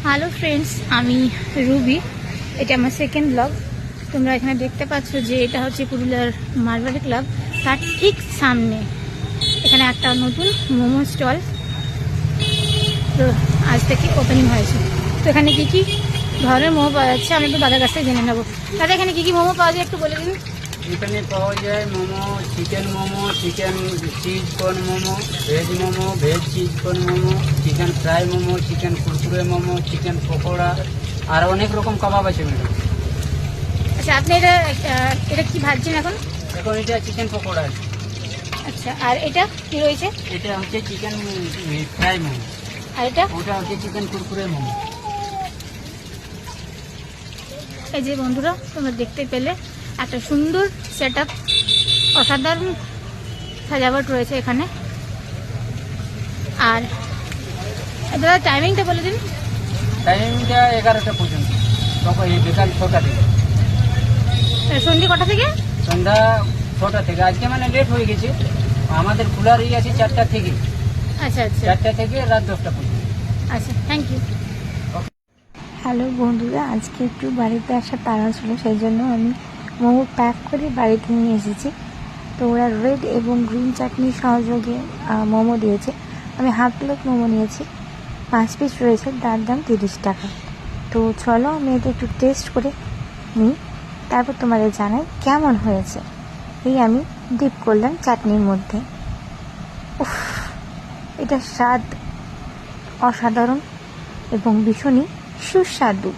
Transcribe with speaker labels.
Speaker 1: Hello friends, আমি Ruby. এটা আমার সেকেন্ড ব্লগ। তোমরা এখানে দেখতে পাচ্ছ যে এটা হচ্ছে পুরুলিয়ার মারবাড়ি ক্লাব, তার ঠিক সামনে এখানে একটা নতুন মোমো স্টল তো আজ থেকে ওপেনিং হয়েছে। তো এখানে কী কী ধরনের মোমো পাওয়া যাচ্ছে আমি একটু দাদার কাছ থেকে জেনে নেবো। দাদা, এখানে কী কী মোমো পাওয়া যায় একটু বলে দিন।
Speaker 2: এখানে পাওয়া যায় momo, chicken cheese corn momo, veg cheese corn momo, chicken fry momo, chicken Kurkure momo, chicken pakora, আর অনেক রকম কাবাব আছে ম্যাডাম।
Speaker 1: আচ্ছা, আপনি এটা কি ভাজছেন এখন?
Speaker 2: এখন এটা চিকেন পকোড়া আছে।
Speaker 1: আচ্ছা, আর এটা কি রয়েছে?
Speaker 2: এটা হচ্ছে চিকেন ফ্রাই মোমো,
Speaker 1: আর এটা
Speaker 2: ওটা হচ্ছে চিকেন কুরকুরে মোমো।
Speaker 1: এই যে বন্ধুরা, তোমরা দেখতে পেলে একটা সুন্দর সেট আপ, অসাধারণ সাজাবট রয়েছে এখানে। আর দাদা, টাইমিংটা বলে দিন।
Speaker 2: টাইমটা 11টা পর্যন্ত, তখন এই বিকাল 6টা থেকে।
Speaker 1: সন্ধ্যে কটা থেকে?
Speaker 2: সন্ধ্যা 6টা থেকে। আজকে মানে লেট হয়ে গেছে, আমাদের খোলার আছে 4টা থেকে।
Speaker 1: আচ্ছা আচ্ছা
Speaker 2: 4টা থেকে রাত 10টা পর্যন্ত।
Speaker 1: আচ্ছা, থ্যাংক ইউ।
Speaker 3: হ্যালো বন্ধুরা, আজকে একটু বাড়িতে আসার তাড়া ছিল, সেই জন্য আমি মোমো প্যাক করে বাড়িতে নিয়ে এসেছি। তো ওরা রেড এবং গ্রিন চাটনির সহযোগে মোমো দিয়েছে। আমি হাফ প্লেট মোমো নিয়েছি, 5 পিস রয়েছে, তার দাম 30 টাকা। তো চলো আমি এটা একটু টেস্ট করে নিই, তারপর তোমাদের জানাই কেমন হয়েছে। এই আমি ডিপ করলাম চাটনির মধ্যে। উফ, এটা স্বাদ অসাধারণ এবং ভীষণই সুস্বাদু।